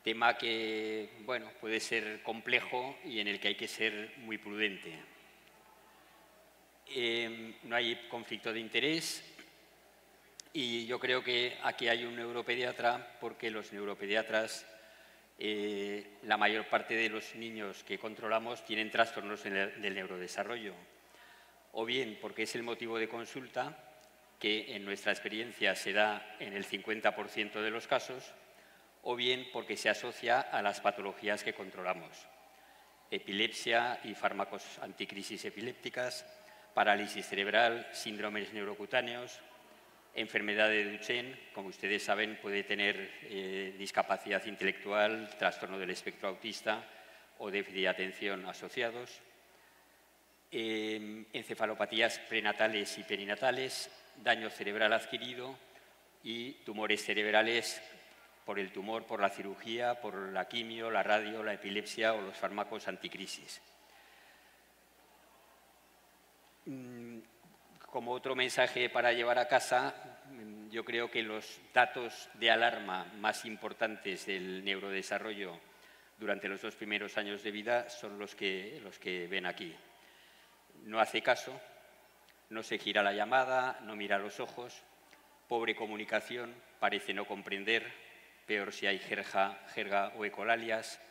tema que, bueno, puede ser complejo y en el que hay que ser muy prudente. No hay conflicto de interés y yo creo que aquí hay un neuropediatra porque los neuropediatras, la mayor parte de los niños que controlamos tienen trastornos del neurodesarrollo, o bien porque es el motivo de consulta, que en nuestra experiencia se da en el 50% de los casos, o bien porque se asocia a las patologías que controlamos: epilepsia y fármacos anticrisis epilépticas, parálisis cerebral, síndromes neurocutáneos, enfermedad de Duchenne, como ustedes saben, puede tener discapacidad intelectual, trastorno del espectro autista o déficit de atención asociados, encefalopatías prenatales y perinatales, daño cerebral adquirido y tumores cerebrales por el tumor, por la cirugía, por la quimio, la radio, la epilepsia o los fármacos anticrisis. Como otro mensaje para llevar a casa, yo creo que los datos de alarma más importantes del neurodesarrollo durante los 2 primeros años de vida son los que ven aquí. No hace caso, no se gira la llamada, no mira a los ojos, pobre comunicación, parece no comprender, peor si hay jerga o ecolalias,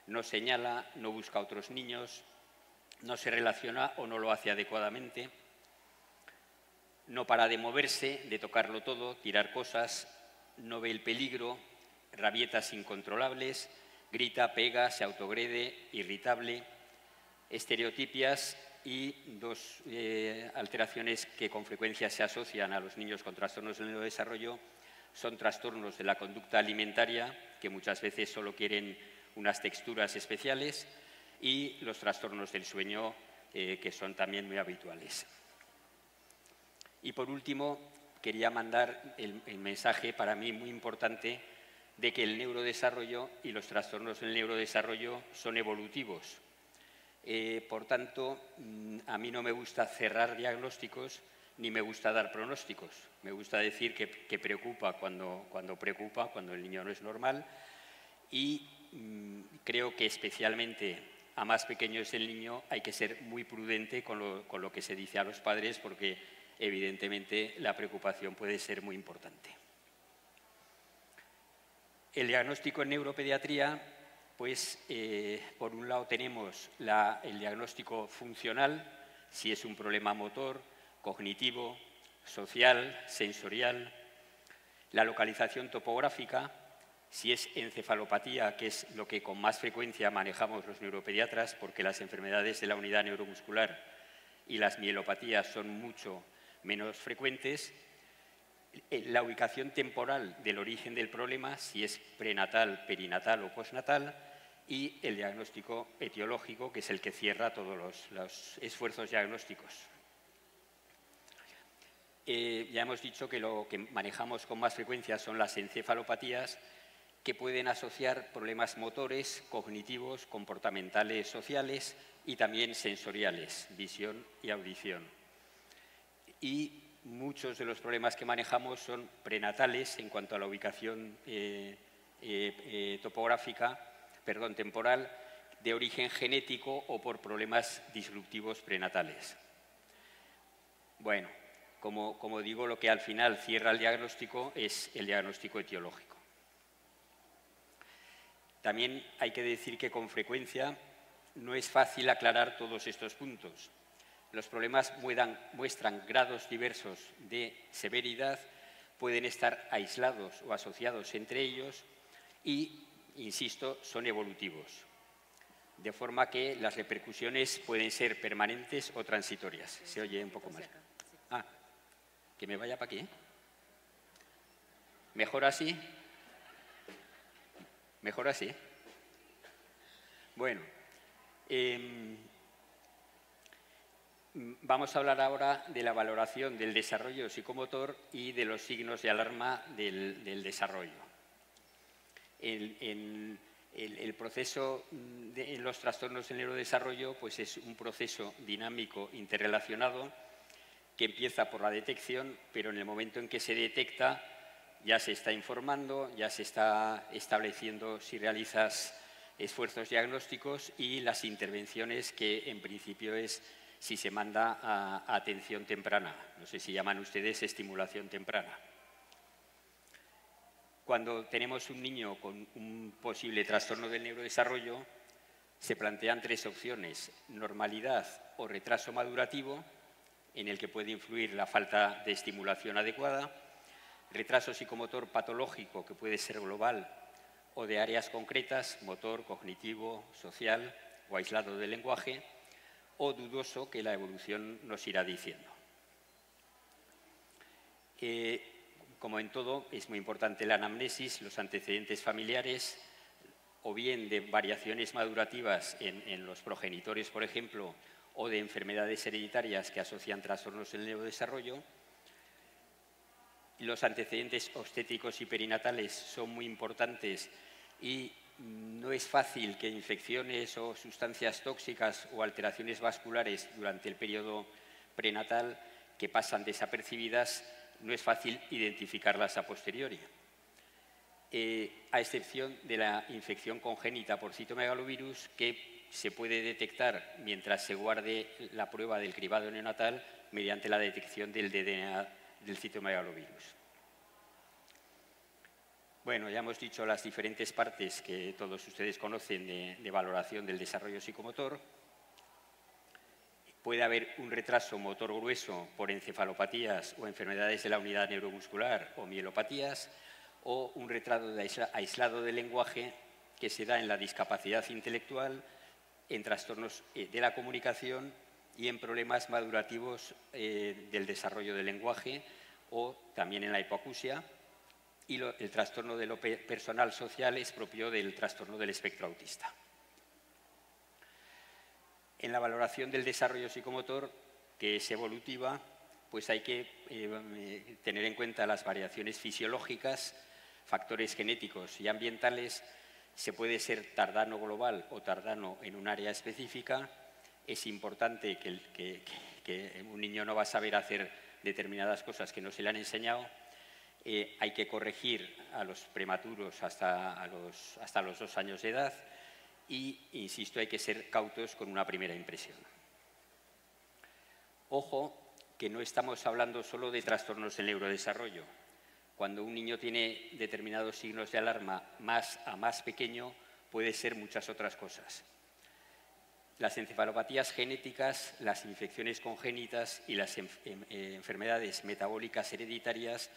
no señala, no busca a otros niños, no se relaciona o no lo hace adecuadamente, no para de moverse, de tocarlo todo, tirar cosas, no ve el peligro, rabietas incontrolables, grita, pega, se autoagrede, irritable, estereotipias y 2 alteraciones que con frecuencia se asocian a los niños con trastornos del neurodesarrollo son trastornos de la conducta alimentaria, que muchas veces solo quieren unas texturas especiales, y los trastornos del sueño, que son también muy habituales. Y por último, quería mandar el mensaje para mí muy importante de que el neurodesarrollo y los trastornos del neurodesarrollo son evolutivos. Por tanto, a mí no me gusta cerrar diagnósticos ni me gusta dar pronósticos. Me gusta decir que preocupa cuando preocupa, cuando el niño no es normal, y creo que especialmente a más pequeño es el niño hay que ser muy prudente con lo que se dice a los padres, porque evidentemente la preocupación puede ser muy importante. El diagnóstico en neuropediatría, pues por un lado tenemos el diagnóstico funcional, si es un problema motor, cognitivo, social, sensorial, la localización topográfica, si es encefalopatía, que es lo que con más frecuencia manejamos los neuropediatras, porque las enfermedades de la unidad neuromuscular y las mielopatías son mucho menos frecuentes, la ubicación temporal del origen del problema, si es prenatal, perinatal o postnatal, y el diagnóstico etiológico, que es el que cierra todos los esfuerzos diagnósticos. Ya hemos dicho que lo que manejamos con más frecuencia son las encefalopatías, que pueden asociar problemas motores, cognitivos, comportamentales, sociales y también sensoriales, visión y audición. Y muchos de los problemas que manejamos son prenatales en cuanto a la ubicación temporal, de origen genético o por problemas disruptivos prenatales. Bueno, como digo, lo que al final cierra el diagnóstico es el diagnóstico etiológico. También hay que decir que con frecuencia no es fácil aclarar todos estos puntos. Los problemas muestran grados diversos de severidad, pueden estar aislados o asociados entre ellos y, insisto, son evolutivos. De forma que las repercusiones pueden ser permanentes o transitorias. Se oye un poco mal. Ah, que me vaya para aquí. ¿Mejor así? ¿Mejor así? Bueno, vamos a hablar ahora de la valoración del desarrollo psicomotor y de los signos de alarma del desarrollo. El proceso de los trastornos del neurodesarrollo, pues es un proceso dinámico interrelacionado que empieza por la detección, pero en el momento en que se detecta ya se está informando, ya se está estableciendo si realizas esfuerzos diagnósticos y las intervenciones que en principio es si se manda a atención temprana. No sé si llaman ustedes estimulación temprana. Cuando tenemos un niño con un posible trastorno del neurodesarrollo, se plantean tres opciones: normalidad o retraso madurativo, en el que puede influir la falta de estimulación adecuada; retraso psicomotor patológico, que puede ser global o de áreas concretas, motor, cognitivo, social o aislado del lenguaje; o dudoso, que la evolución nos irá diciendo. Como en todo, es muy importante la anamnesis, los antecedentes familiares, o bien de variaciones madurativas en los progenitores, por ejemplo, o de enfermedades hereditarias que asocian trastornos del neurodesarrollo. Los antecedentes obstétricos y perinatales son muy importantes y no es fácil que infecciones o sustancias tóxicas o alteraciones vasculares durante el periodo prenatal, que pasan desapercibidas, no es fácil identificarlas a posteriori. A excepción de la infección congénita por citomegalovirus, que se puede detectar mientras se guarde la prueba del cribado neonatal mediante la detección del DNA del citomegalovirus. Bueno, ya hemos dicho las diferentes partes que todos ustedes conocen de valoración del desarrollo psicomotor. Puede haber un retraso motor grueso por encefalopatías o enfermedades de la unidad neuromuscular o mielopatías, o un retraso aislado del lenguaje que se da en la discapacidad intelectual, en trastornos de la comunicación y en problemas madurativos del desarrollo del lenguaje, o también en la hipoacusia. Y el trastorno de lo personal social es propio del trastorno del espectro autista. En la valoración del desarrollo psicomotor, que es evolutiva, pues hay que tener en cuenta las variaciones fisiológicas, factores genéticos y ambientales. Se puede ser tardano global o tardano en un área específica. Es importante que un niño no va a saber hacer determinadas cosas que no se le han enseñado. Hay que corregir a los prematuros hasta los 2 años de edad y, insisto, hay que ser cautos con una primera impresión. Ojo, que no estamos hablando solo de trastornos del neurodesarrollo. Cuando un niño tiene determinados signos de alarma más pequeño, puede ser muchas otras cosas. Las encefalopatías genéticas, las infecciones congénitas y las enfermedades metabólicas hereditarias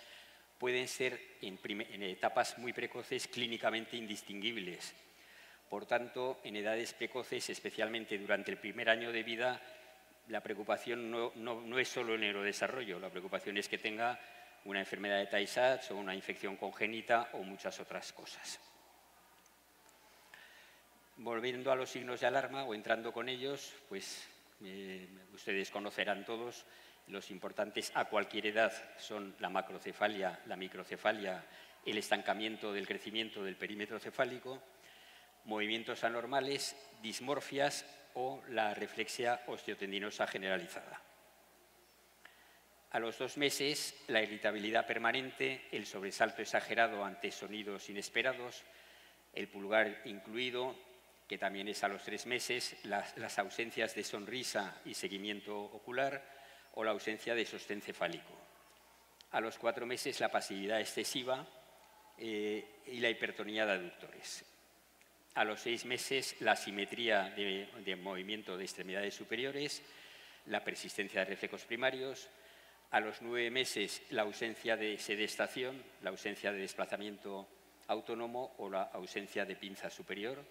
pueden ser en etapas muy precoces clínicamente indistinguibles. Por tanto, en edades precoces, especialmente durante el primer año de vida, la preocupación no es solo el neurodesarrollo, la preocupación es que tenga una enfermedad de Tay-Sachs o una infección congénita o muchas otras cosas. Volviendo a los signos de alarma o entrando con ellos, pues ustedes conocerán todos. Los importantes a cualquier edad son la macrocefalia, la microcefalia, el estancamiento del crecimiento del perímetro cefálico, movimientos anormales, dismorfias o la reflexia osteotendinosa generalizada. A los 2 meses, la irritabilidad permanente, el sobresalto exagerado ante sonidos inesperados, el pulgar incluido, que también es a los 3 meses, las ausencias de sonrisa y seguimiento ocular, o la ausencia de sostén cefálico. A los 4 meses, la pasividad excesiva y la hipertonía de aductores. A los 6 meses, la asimetría de movimiento de extremidades superiores, la persistencia de reflejos primarios. A los 9 meses, la ausencia de sedestación, la ausencia de desplazamiento autónomo o la ausencia de pinza superior.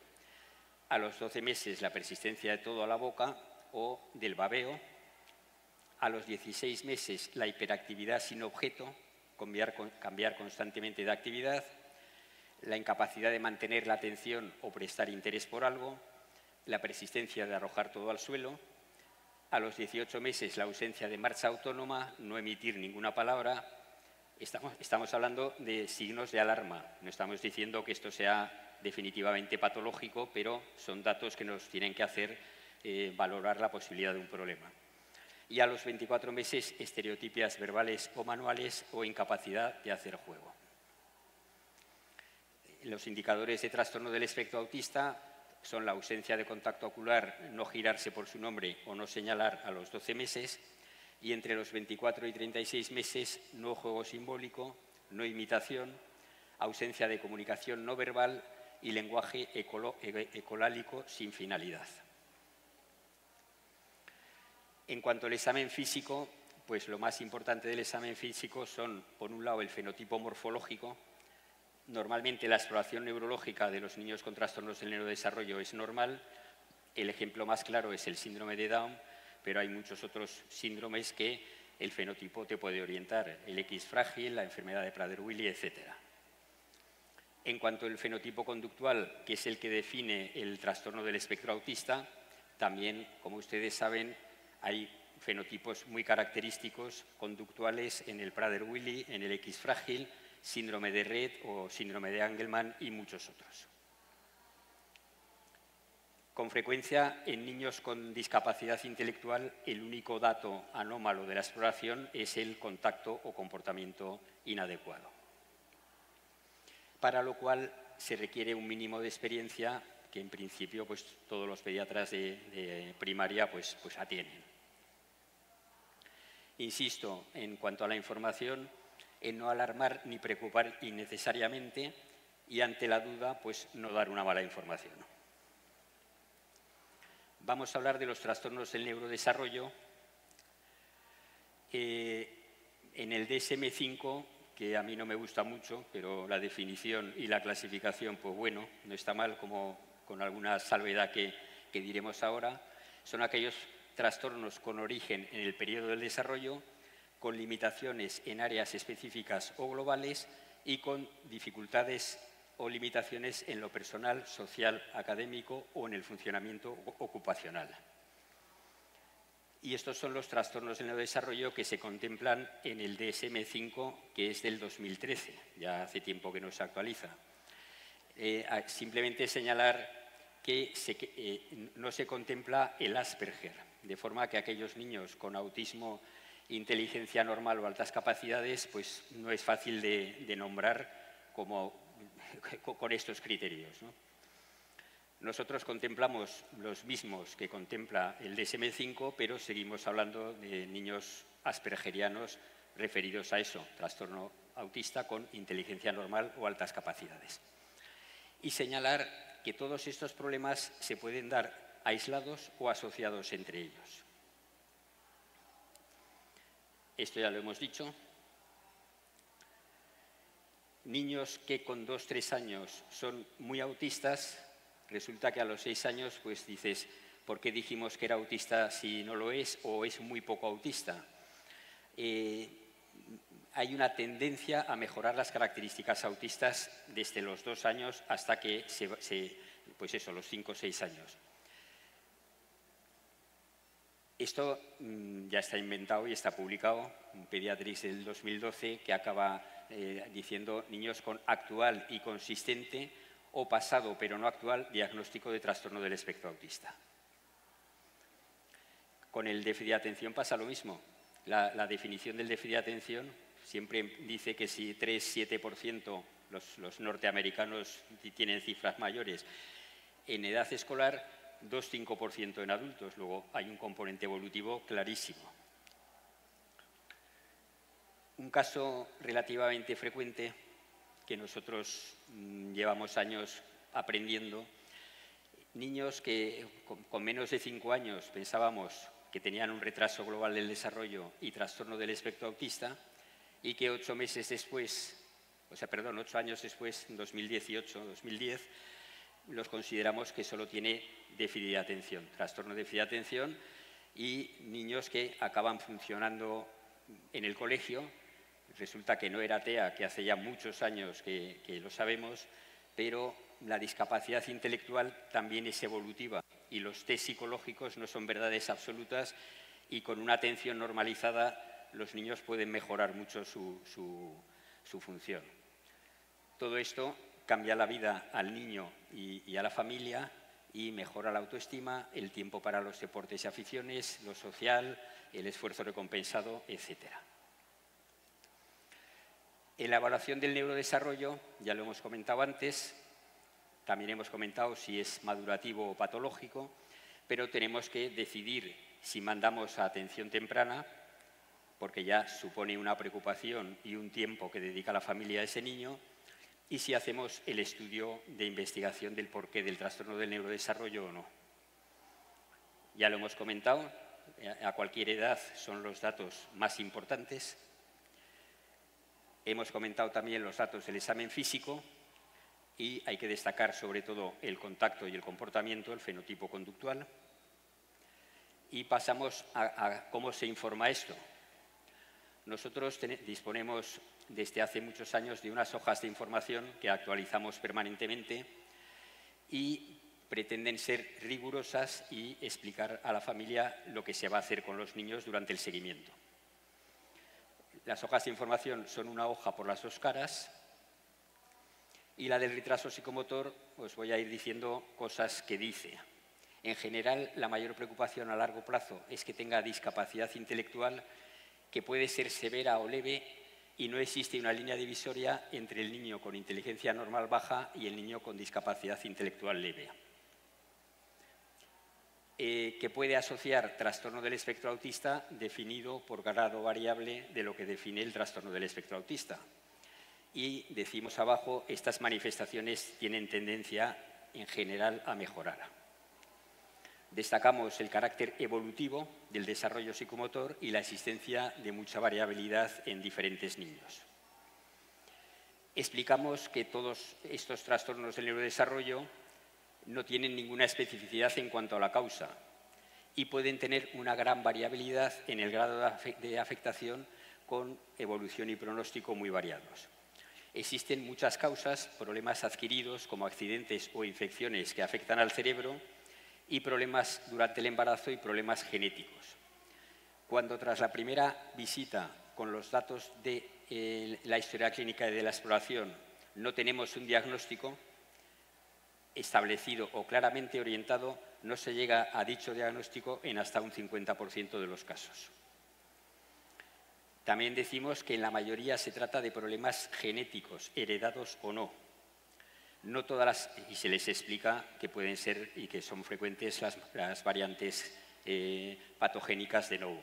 A los 12 meses, la persistencia de todo a la boca o del babeo. A los 16 meses, la hiperactividad sin objeto, cambiar constantemente de actividad, la incapacidad de mantener la atención o prestar interés por algo, la persistencia de arrojar todo al suelo. A los 18 meses, la ausencia de marcha autónoma, no emitir ninguna palabra. Estamos hablando de signos de alarma. No estamos diciendo que esto sea definitivamente patológico, pero son datos que nos tienen que hacer valorar la posibilidad de un problema. Y a los 24 meses, estereotipias verbales o manuales o incapacidad de hacer juego. Los indicadores de trastorno del espectro autista son la ausencia de contacto ocular, no girarse por su nombre o no señalar a los 12 meses, y entre los 24 y 36 meses no juego simbólico, no imitación, ausencia de comunicación no verbal y lenguaje ecolálico sin finalidad. En cuanto al examen físico, pues lo más importante del examen físico son, por un lado, el fenotipo morfológico. Normalmente la exploración neurológica de los niños con trastornos del neurodesarrollo es normal. El ejemplo más claro es el síndrome de Down, pero hay muchos otros síndromes que el fenotipo te puede orientar, el X frágil, la enfermedad de Prader-Willi, etc. En cuanto al fenotipo conductual, que es el que define el trastorno del espectro autista, también, como ustedes saben, hay fenotipos muy característicos conductuales en el Prader-Willi, en el X frágil, síndrome de Rett o síndrome de Angelman y muchos otros. Con frecuencia, en niños con discapacidad intelectual, el único dato anómalo de la exploración es el contacto o comportamiento inadecuado, para lo cual se requiere un mínimo de experiencia que, en principio, pues, todos los pediatras de primaria pues atienden. Insisto, en cuanto a la información, en no alarmar ni preocupar innecesariamente y, ante la duda, pues no dar una mala información. Vamos a hablar de los trastornos del neurodesarrollo. En el DSM-5, que a mí no me gusta mucho, pero la definición y la clasificación, pues bueno, no está mal, como con alguna salvedad que diremos ahora, son aquellos trastornos con origen en el periodo del desarrollo, con limitaciones en áreas específicas o globales y con dificultades o limitaciones en lo personal, social, académico o en el funcionamiento ocupacional. Y estos son los trastornos del neurodesarrollo que se contemplan en el DSM-5, que es del 2013, ya hace tiempo que no se actualiza. Simplemente señalar que no se contempla el Asperger, de forma que aquellos niños con autismo, inteligencia normal o altas capacidades, pues no es fácil de nombrar con estos criterios, ¿no? Nosotros contemplamos los mismos que contempla el DSM-5, pero seguimos hablando de niños aspergerianos referidos a eso, trastorno autista con inteligencia normal o altas capacidades. Y señalar que todos estos problemas se pueden dar aislados o asociados entre ellos. Esto ya lo hemos dicho. Niños que con 2 o 3 años son muy autistas, resulta que a los 6 años pues dices, ¿por qué dijimos que era autista si no lo es o es muy poco autista? Hay una tendencia a mejorar las características autistas desde los 2 años hasta que pues eso, los 5 o 6 años. Esto ya está inventado y está publicado en Pediatrics del 2012, que acaba diciendo niños con actual y consistente o pasado pero no actual diagnóstico de trastorno del espectro autista. Con el déficit de atención pasa lo mismo. La definición del déficit de atención siempre dice que si 3-7% los norteamericanos tienen cifras mayores en edad escolar, 2-5% en adultos. Luego hay un componente evolutivo clarísimo. Un caso relativamente frecuente que nosotros llevamos años aprendiendo, niños que con menos de 5 años pensábamos que tenían un retraso global del desarrollo y trastorno del espectro autista y que 8 años después, en 2018-2010, los consideramos que solo tiene déficit de atención, trastorno de déficit de atención, y niños que acaban funcionando en el colegio. Resulta que no era TEA, que hace ya muchos años que lo sabemos, pero la discapacidad intelectual también es evolutiva y los test psicológicos no son verdades absolutas, y con una atención normalizada los niños pueden mejorar mucho su función. Todo esto cambia la vida al niño y a la familia y mejora la autoestima, el tiempo para los deportes y aficiones, lo social, el esfuerzo recompensado, etc. En la evaluación del neurodesarrollo, ya lo hemos comentado antes, también hemos comentado si es madurativo o patológico, pero tenemos que decidir si mandamos a atención temprana, porque ya supone una preocupación y un tiempo que dedica la familia a ese niño, y si hacemos el estudio de investigación del porqué del trastorno del neurodesarrollo o no. Ya lo hemos comentado, a cualquier edad son los datos más importantes. Hemos comentado también los datos del examen físico y hay que destacar sobre todo el contacto y el comportamiento, el fenotipo conductual. Y pasamos a cómo se informa esto. Nosotros disponemos desde hace muchos años de unas hojas de información que actualizamos permanentemente y pretenden ser rigurosas y explicar a la familia lo que se va a hacer con los niños durante el seguimiento. Las hojas de información son una hoja por las dos caras y la del retraso psicomotor os voy a ir diciendo cosas que dice. En general, la mayor preocupación a largo plazo es que tenga discapacidad intelectual que puede ser severa o leve y no existe una línea divisoria entre el niño con inteligencia normal baja y el niño con discapacidad intelectual leve. Que puede asociar trastorno del espectro autista definido por grado variable de lo que define el trastorno del espectro autista. Y decimos abajo, estas manifestaciones tienen tendencia en general a mejorar. Destacamos el carácter evolutivo del desarrollo psicomotor y la existencia de mucha variabilidad en diferentes niños. Explicamos que todos estos trastornos del neurodesarrollo no tienen ninguna especificidad en cuanto a la causa y pueden tener una gran variabilidad en el grado de afectación con evolución y pronóstico muy variados. Existen muchas causas, problemas adquiridos como accidentes o infecciones que afectan al cerebro y problemas durante el embarazo y problemas genéticos. Cuando tras la primera visita con los datos de la historia clínica y de la exploración no tenemos un diagnóstico establecido o claramente orientado, no se llega a dicho diagnóstico en hasta un 50% de los casos. También decimos que en la mayoría se trata de problemas genéticos, heredados o no. No todas las, y se les explica que pueden ser y que son frecuentes las variantes patogénicas de Novo.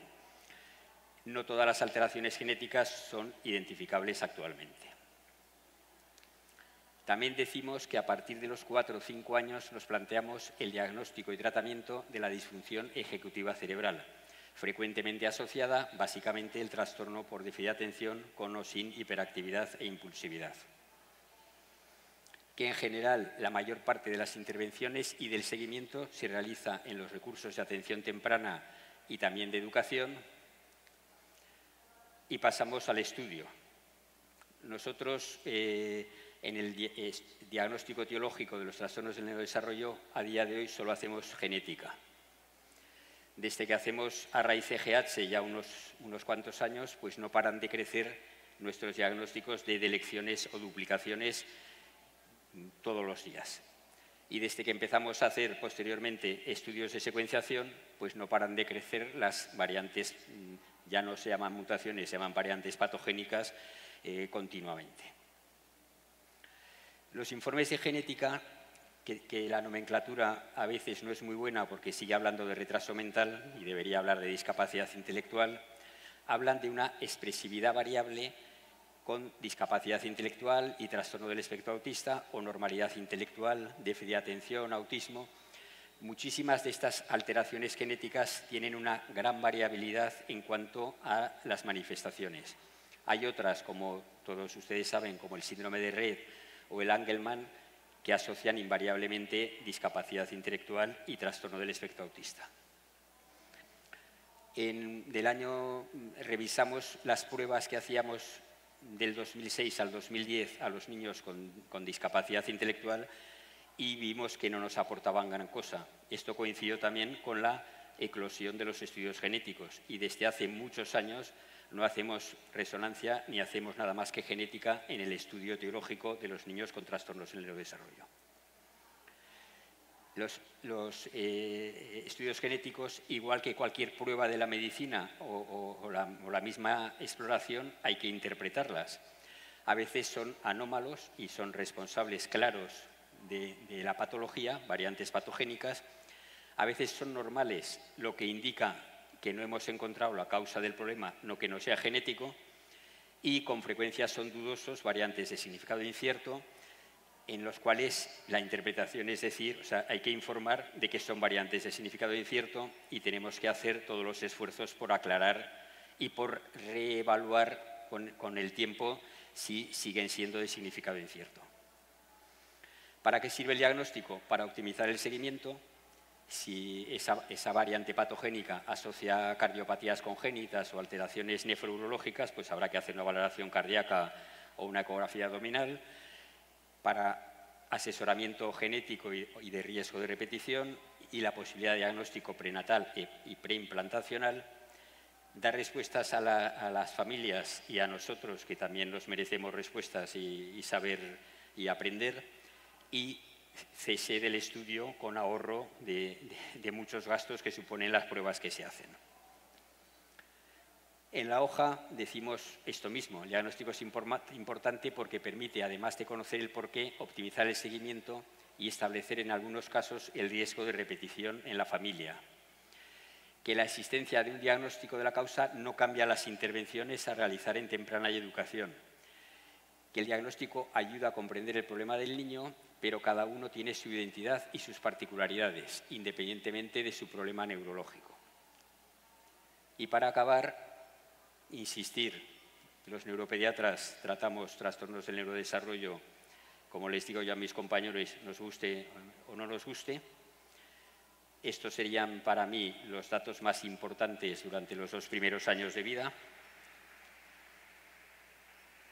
No todas las alteraciones genéticas son identificables actualmente. También decimos que a partir de los 4 o 5 años nos planteamos el diagnóstico y tratamiento de la disfunción ejecutiva cerebral, frecuentemente asociada básicamente al trastorno por déficit de atención con o sin hiperactividad e impulsividad. Que en general la mayor parte de las intervenciones y del seguimiento se realiza en los recursos de atención temprana y también de educación. Y pasamos al estudio. Nosotros, en el diagnóstico etiológico de los trastornos del neurodesarrollo, a día de hoy solo hacemos genética. Desde que hacemos ARRAIZ-GH ya unos cuantos años, pues no paran de crecer nuestros diagnósticos de delecciones o duplicaciones todos los días. Y desde que empezamos a hacer posteriormente estudios de secuenciación, pues no paran de crecer las variantes, ya no se llaman mutaciones, se llaman variantes patogénicas continuamente. Los informes de genética, que la nomenclatura a veces no es muy buena porque sigue hablando de retraso mental y debería hablar de discapacidad intelectual, hablan de una expresividad variable con discapacidad intelectual y trastorno del espectro autista o normalidad intelectual, déficit de atención, autismo. Muchísimas de estas alteraciones genéticas tienen una gran variabilidad en cuanto a las manifestaciones. Hay otras, como todos ustedes saben, como el síndrome de Rett o el Angelman, que asocian invariablemente discapacidad intelectual y trastorno del espectro autista. Revisamos las pruebas que hacíamos del 2006 al 2010 a los niños con discapacidad intelectual y vimos que no nos aportaban gran cosa. Esto coincidió también con la eclosión de los estudios genéticos y desde hace muchos años no hacemos resonancia ni hacemos nada más que genética en el estudio etiológico de los niños con trastornos en el neurodesarrollo. Los estudios genéticos, igual que cualquier prueba de la medicina o la misma exploración, hay que interpretarlas. A veces son anómalos y son responsables claros de la patología, variantes patogénicas. A veces son normales, lo que indica que no hemos encontrado la causa del problema, no que no sea genético, y con frecuencia son dudosos, variantes de significado incierto, en los cuales la interpretación es decir, o sea, hay que informar de que son variantes de significado incierto y tenemos que hacer todos los esfuerzos por aclarar y por reevaluar con el tiempo si siguen siendo de significado incierto. ¿Para qué sirve el diagnóstico? Para optimizar el seguimiento. Si esa variante patogénica asocia a cardiopatías congénitas o alteraciones nefrourológicas, pues habrá que hacer una valoración cardíaca o una ecografía abdominal. Para asesoramiento genético y de riesgo de repetición y la posibilidad de diagnóstico prenatal y preimplantacional, dar respuestas a las familias y a nosotros, que también nos merecemos respuestas y saber y aprender, y cese del estudio con ahorro de muchos gastos que suponen las pruebas que se hacen. En la hoja decimos esto mismo: el diagnóstico es importante porque permite, además de conocer el porqué, optimizar el seguimiento y establecer en algunos casos el riesgo de repetición en la familia. Que la existencia de un diagnóstico de la causa no cambia las intervenciones a realizar en temprana educación. Que el diagnóstico ayuda a comprender el problema del niño, pero cada uno tiene su identidad y sus particularidades, independientemente de su problema neurológico. Y para acabar, insistir, los neuropediatras tratamos trastornos del neurodesarrollo, como les digo yo a mis compañeros, nos guste o no nos guste. Estos serían para mí los datos más importantes durante los 2 primeros años de vida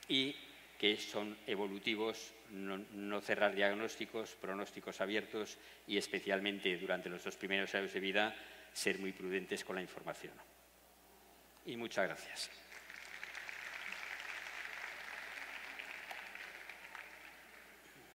y que son evolutivos, no cerrar diagnósticos, pronósticos abiertos y especialmente durante los 2 primeros años de vida ser muy prudentes con la información. Y muchas gracias.